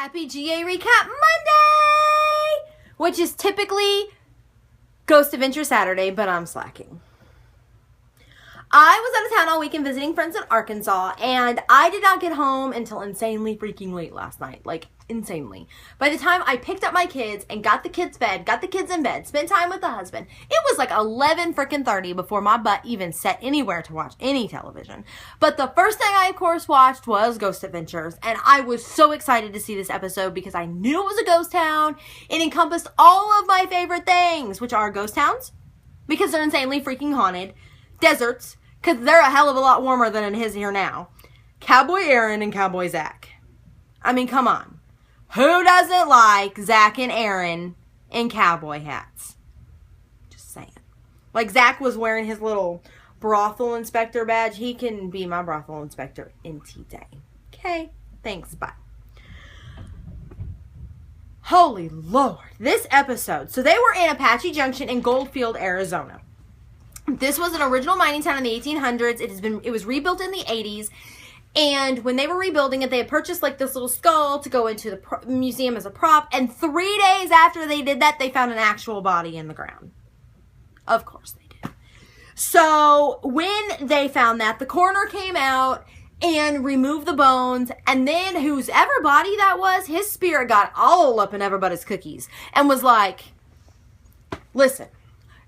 Happy GA Recap Monday! Which is typically Ghost Adventure Saturday, but I'm slacking. I was out of town all weekend visiting friends in Arkansas, and I did not get home until insanely freaking late last night. Like, insanely. By the time I picked up my kids and got the kids in bed, spent time with the husband, it was like 11:30 before my butt even set anywhere to watch any television. But the first thing I, of course, watched was Ghost Adventures, and I was so excited to see this episode because I knew it was a ghost town. It encompassed all of my favorite things, which are ghost towns, because they're insanely freaking haunted, deserts, because they're a hell of a lot warmer than it is here now, Cowboy Aaron and Cowboy Zach. I mean, come on. Who doesn't like Zach and Aaron in cowboy hats? Just saying. Like, Zach was wearing his little brothel inspector badge. He can be my brothel inspector in T-Day. Okay, thanks, bye. Holy Lord, this episode. So they were in Apache Junction in Goldfield, Arizona. This was an original mining town in the 1800s. It was rebuilt in the 80s. And when they were rebuilding it, they had purchased like this little skull to go into the museum as a prop. And 3 days after they did that, they found an actual body in the ground. Of course they did. So when they found that, the coroner came out and removed the bones. And then whoever body that was, his spirit got all up in everybody's cookies and was like, listen,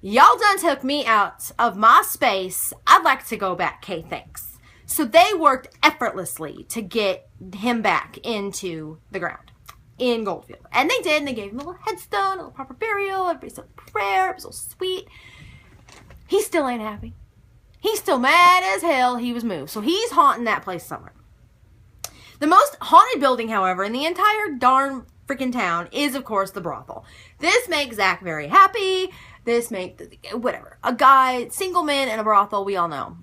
y'all done took me out of my space. I'd like to go back. Okay, thanks. So they worked effortlessly to get him back into the ground in Goldfield. And they did, and they gave him a little headstone, a little proper burial, everybody said a prayer, it was so sweet. He still ain't happy. He's still mad as hell he was moved. So he's haunting that place somewhere. The most haunted building, however, in the entire darn freaking town is, of course, the brothel. This makes Zach very happy. This makes, whatever. A guy, single man in a brothel, we all know.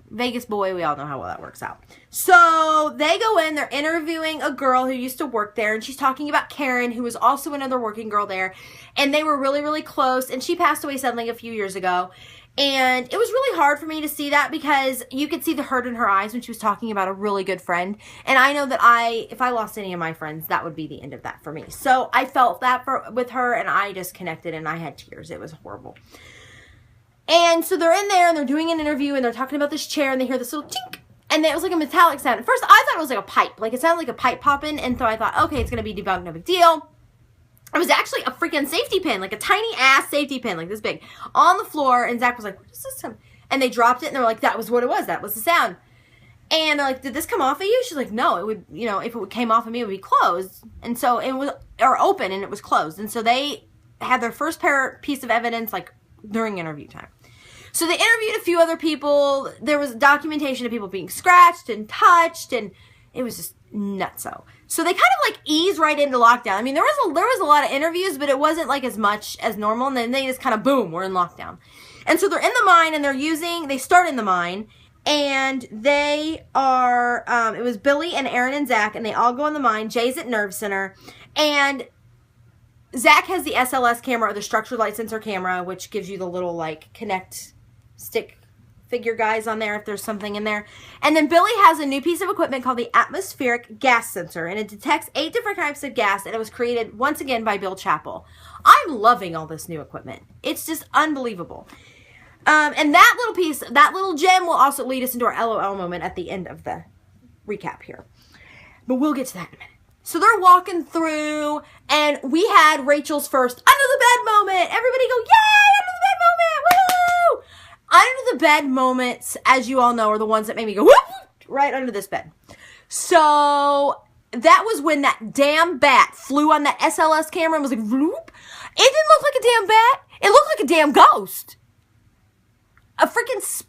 Vegas boy, we all know how well that works out. So they go in, they're interviewing a girl who used to work there, and she's talking about Karen, who was also another working girl there, and they were really, really close, and she passed away suddenly a few years ago, and it was really hard for me to see that because you could see the hurt in her eyes when she was talking about a really good friend, and I know that if I lost any of my friends, that would be the end of that for me. So I felt that with her, and I just connected, and I had tears. It was horrible. And so they're in there, and they're doing an interview, and they're talking about this chair, and they hear this little tink, and it was like a metallic sound. At first, I thought it was like a pipe. Like, it sounded like a pipe popping, and so I thought, okay, it's going to be debunked, no big deal. It was actually a freaking safety pin, like a tiny-ass safety pin, like this big, on the floor, and Zach was like, what is this sound? And they dropped it, and they were like, that was what it was. That was the sound. And they're like, did this come off of you? She's like, no, it would, if it came off of me, it would be closed. And so it was, or open, and it was closed. And so they had their first piece of evidence, like, during interview time. So they interviewed a few other people. There was documentation of people being scratched and touched, and it was just nutso. So they kind of like eased right into lockdown. I mean, there was a lot of interviews, but it wasn't like as much as normal. And then they just kind of boom, we're in lockdown. And so they're in the mine, and they start in the mine, and they are. It was Billy and Aaron and Zach, and they all go in the mine. Jay's at Nerve Center, and Zach has the SLS camera, or the structured light sensor camera, which gives you the little like connect stick figure guys on there if there's something in there. And then Billy has a new piece of equipment called the atmospheric gas sensor, and it detects 8 different types of gas, and it was created once again by Bill Chappell. I'm loving all this new equipment. It's just unbelievable. And that little gem will also lead us into our LOL moment at the end of the recap here. But we'll get to that in a minute. So they're walking through, and we had Rachel's first under the bed moment. Everybody go, yay, under the bed moment, woohoo! Under the bed moments, as you all know, are the ones that made me go, whoop, right under this bed. So that was when that damn bat flew on that SLS camera and was like, whoop. It didn't look like a damn bat. It looked like a damn ghost. A freaking,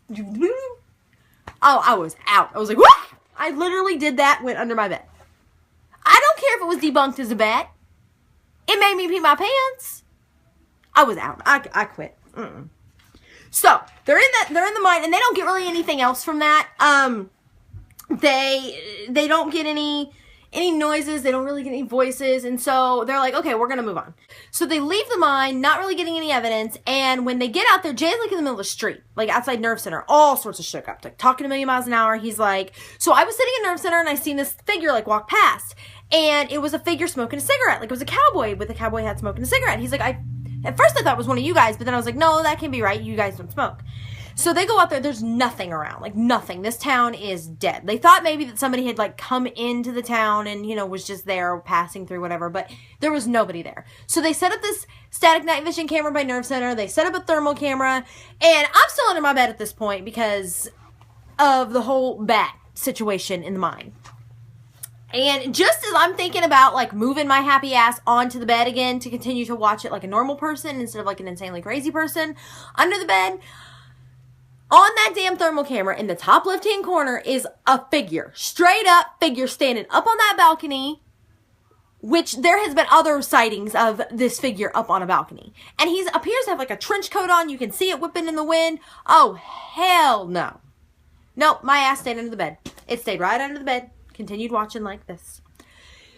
oh, I was out. I was like, whoop. I literally did that, went under my bed. I don't care if it was debunked as a bat. It made me pee my pants. I was out. I quit. So they're in the mine, and they don't get really anything else from that. They don't get any any noises. They don't really get any voices. And so they're like, okay, we're going to move on. So they leave the mine, not really getting any evidence. And when they get out there, Jay's like in the middle of the street, like outside Nerve Center, all sorts of shook up, like talking a million miles an hour. He's like, so I was sitting in Nerve Center and I seen this figure like walk past. And it was a figure smoking a cigarette. Like it was a cowboy with a cowboy hat smoking a cigarette. He's like, at first I thought it was one of you guys, but then I was like, no, that can't be right. You guys don't smoke. So they go out there. There's nothing around. Like nothing. This town is dead. They thought maybe that somebody had like come into the town and, you know, was just there passing through whatever, but there was nobody there. So they set up this static night vision camera by Nerve Center. They set up a thermal camera, and I'm still under my bed at this point because of the whole bat situation in the mine. And just as I'm thinking about like moving my happy ass onto the bed again to continue to watch it like a normal person instead of like an insanely crazy person under the bed, on that damn thermal camera in the top left-hand corner is a figure, straight up figure standing up on that balcony, which there has been other sightings of this figure up on a balcony. And he appears to have like a trench coat on. You can see it whipping in the wind. Oh, hell no. Nope, my ass stayed under the bed. It stayed right under the bed. Continued watching like this.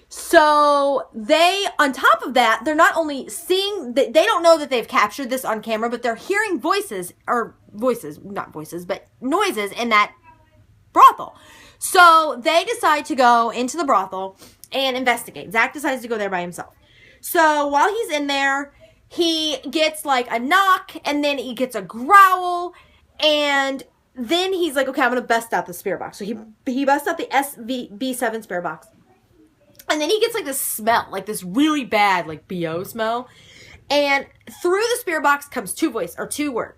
So they, on top of that, they're not only seeing, they don't know that they've captured this on camera, but they're hearing noises in that brothel. So they decide to go into the brothel and investigate. Zach decides to go there by himself. So while he's in there, he gets like a knock, and then he gets a growl, and then he's like, okay, I'm going to bust out the spirit box. So he busts out the SB7 spirit box. And then he gets like this smell, like this really bad, like BO smell. And through the spirit box comes two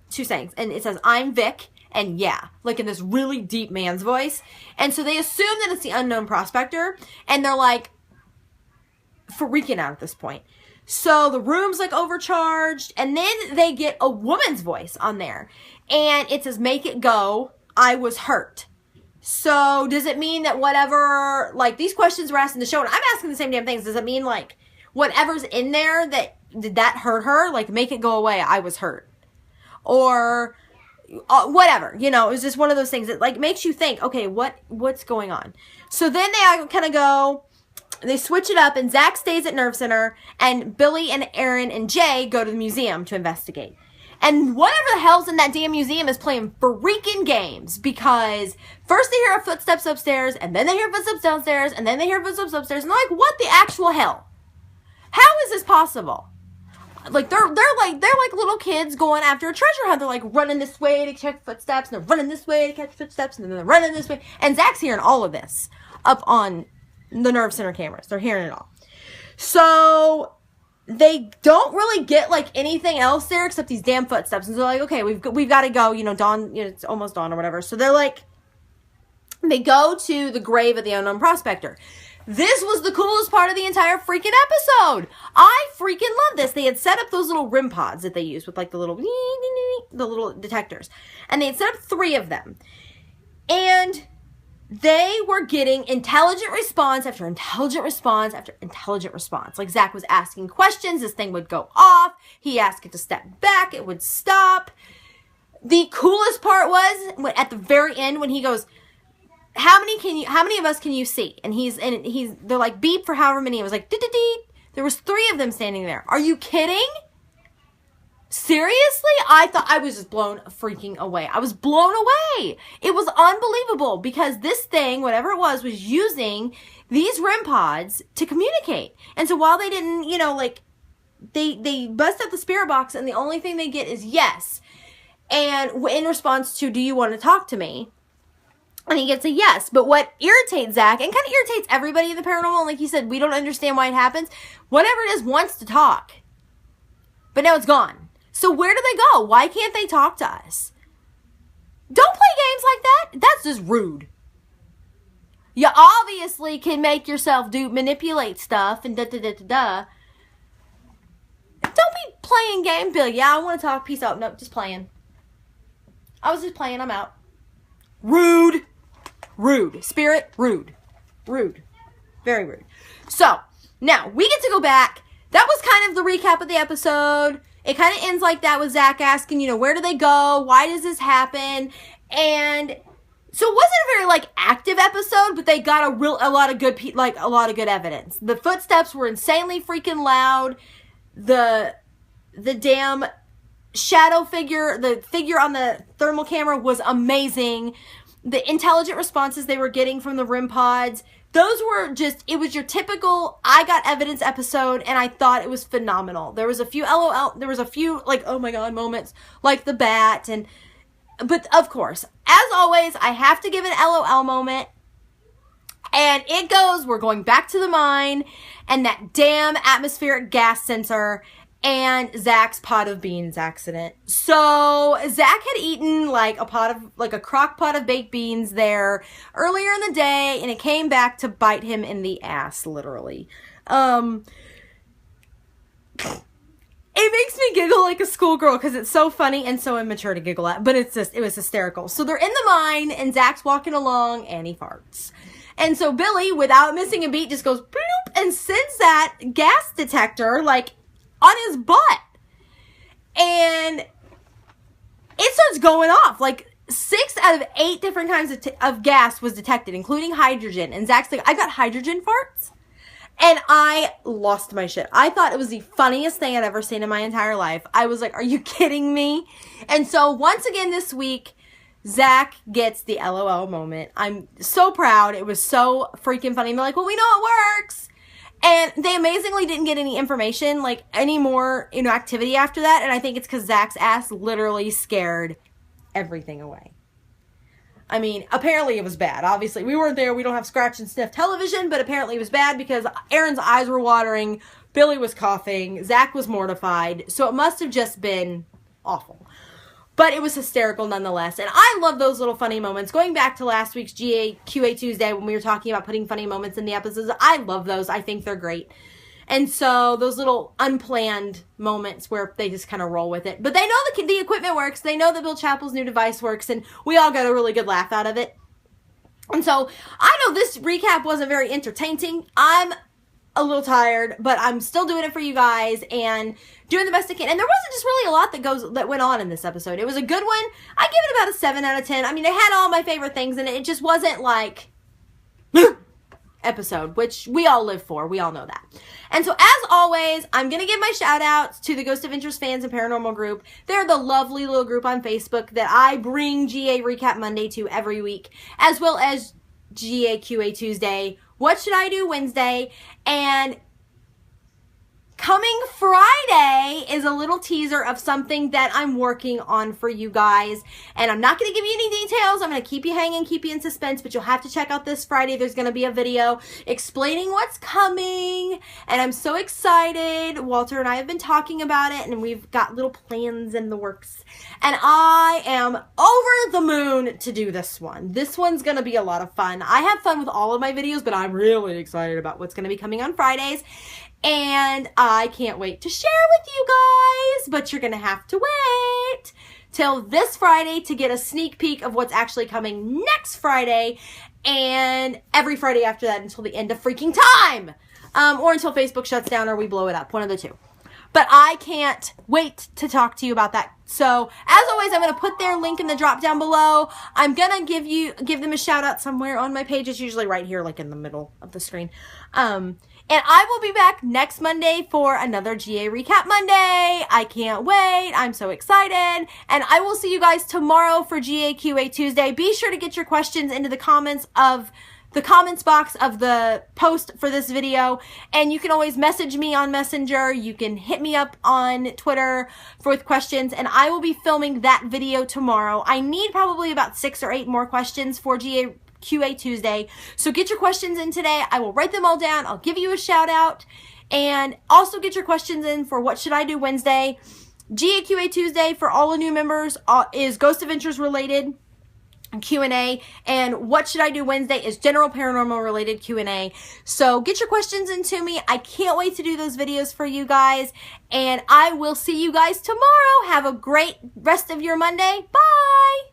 sayings. And it says, I'm Vic, and yeah, like in this really deep man's voice. And so they assume that it's the unknown prospector. And they're like freaking out at this point. So the room's like overcharged. And then they get a woman's voice on there. And it says, make it go, I was hurt. So does it mean that whatever, like these questions were asked in the show, and I'm asking the same damn things. Does it mean like whatever's in there did that hurt her? Like make it go away, I was hurt. Or whatever, you know, it was just one of those things that like makes you think, okay, what's going on? So then they kind of they switch it up, and Zach stays at Nerve Center, and Billy and Aaron and Jay go to the museum to investigate. And whatever the hell's in that damn museum is playing freaking games, because first they hear footsteps upstairs, and then they hear footsteps downstairs, and then they hear footsteps upstairs, and they're like, what the actual hell? How is this possible? Like they're like little kids going after a treasure hunt. They're like running this way to check footsteps, and they're running this way to catch footsteps, and then they're running this way. And Zach's hearing all of this up on the Nerve Center cameras. They're hearing it all. So they don't really get like anything else there except these damn footsteps, and they're like, okay, we've got to go, you know, dawn, you know, it's almost dawn or whatever. So they're like, they go to the grave of the unknown prospector. This was the coolest part of the entire freaking episode. I freaking love this. They had set up those little RIM pods that they use with like the little detectors, and they had set up 3 of them, and they were getting intelligent response after intelligent response after intelligent response. Like Zach was asking questions, this thing would go off. He asked it to step back, it would stop. The coolest part was at the very end when he goes, how many of us can you see? And they're like, beep for however many. It was like, dee. There was 3 of them standing there. Are you kidding? Seriously? I thought I was just blown freaking away. I was blown away. It was unbelievable because this thing, whatever it was using these REM pods to communicate. And so while they didn't, you know, like they bust out the spirit box, and the only thing they get is yes. And in response to, do you want to talk to me? And he gets a yes. But what irritates Zach, and kind of irritates everybody in the paranormal, like he said, we don't understand why it happens. Whatever it is wants to talk. But now it's gone. So where do they go? Why can't they talk to us? Don't play games like that. That's just rude. You obviously can make yourself manipulate stuff and da-da-da-da-da. Don't be playing games, Bill. Yeah, I want to talk. Peace out. Nope, just playing. I was just playing. I'm out. Rude. Rude. Spirit, rude. Rude. Very rude. So, now, we get to go back. That was kind of the recap of the episode. It kind of ends like that with Zach asking, you know, where do they go? Why does this happen? And so it wasn't a very, like, active episode. episode, but they got a lot of good evidence. The footsteps were insanely freaking loud. The damn shadow figure, the figure on the thermal camera was amazing. The intelligent responses they were getting from the REM pods, those were just, it was your typical I got evidence episode, and I thought it was phenomenal. There was a few LOL, there was a few like, oh my god moments, like the bat, but of course, as always, I have to give an LOL moment. And it goes, we're going back to the mine, and that damn atmospheric gas sensor, and Zach's pot of beans accident. So Zach had eaten like a crock pot of baked beans there earlier in the day, and it came back to bite him in the ass, literally. It makes me giggle like a schoolgirl because it's so funny and so immature to giggle at, but it was hysterical. So they're in the mine, and Zach's walking along, and he farts. And so Billy, without missing a beat, just goes bloop and sends that gas detector like on his butt. And it starts going off. Like 6 out of 8 different kinds of gas was detected, including hydrogen. And Zach's like, I got hydrogen farts. And I lost my shit. I thought it was the funniest thing I'd ever seen in my entire life. I was like, are you kidding me? And so once again this week, Zach gets the LOL moment. I'm so proud. It was so freaking funny. They're like, well, we know it works. And they amazingly didn't get any information, like any more, activity after that. And I think it's because Zach's ass literally scared everything away. I mean, apparently it was bad. Obviously, we weren't there. We don't have scratch and sniff television, but apparently it was bad because Aaron's eyes were watering. Billy was coughing. Zach was mortified. So it must have just been awful. But it was hysterical nonetheless. And I love those little funny moments. Going back to last week's QA Tuesday when we were talking about putting funny moments in the episodes, I love those. I think they're great. And so those little unplanned moments where they just kind of roll with it. But they know the equipment works. They know that Bill Chappell's new device works. And we all got a really good laugh out of it. And so I know this recap wasn't very entertaining. I'm a little tired, but I'm still doing it for you guys and doing the best I can. And there wasn't just really a lot that went on in this episode. It was a good one. I give it about a 7 out of 10. I mean, it had all my favorite things in it. It just wasn't like episode, which we all live for. We all know that. And so as always, I'm going to give my shout outs to the Ghost Adventures fans and paranormal group. They're the lovely little group on Facebook that I bring GA Recap Monday to every week, as well as GA QA Tuesday, What Should I Do Wednesday, and coming Friday is a little teaser of something that I'm working on for you guys. And I'm not going to give you any details. I'm going to keep you hanging, keep you in suspense, but you'll have to check out this Friday. There's going to be a video explaining what's coming. And I'm so excited. Walter and I have been talking about it, and we've got little plans in the works. And I am over the moon to do this one. This one's going to be a lot of fun. I have fun with all of my videos, but I'm really excited about what's going to be coming on Fridays. And I can't wait to share with you guys, but you're going to have to wait till this Friday to get a sneak peek of what's actually coming next Friday, and every Friday after that until the end of freaking time, or until Facebook shuts down or we blow it up, one of the two. But I can't wait to talk to you about that. So, as always, I'm going to put their link in the drop down below. I'm going to give them a shout out somewhere on my page. It's usually right here, like in the middle of the screen. And I will be back next Monday for another GA Recap Monday. I can't wait. I'm so excited. And I will see you guys tomorrow for GA QA Tuesday. Be sure to get your questions into the comments box of the post for this video. And you can always message me on Messenger. You can hit me up on Twitter with questions. And I will be filming that video tomorrow. I need probably about 6 or 8 more questions for GA QA Tuesday. So get your questions in today. I will write them all down. I'll give you a shout out. And also get your questions in for What Should I Do Wednesday. GA QA Tuesday for all the new members is Ghost Adventures related Q&A, and What Should I Do Wednesday is general paranormal related Q&A. So get your questions into me. I can't wait to do those videos for you guys, and I will see you guys tomorrow. Have a great rest of your Monday. Bye!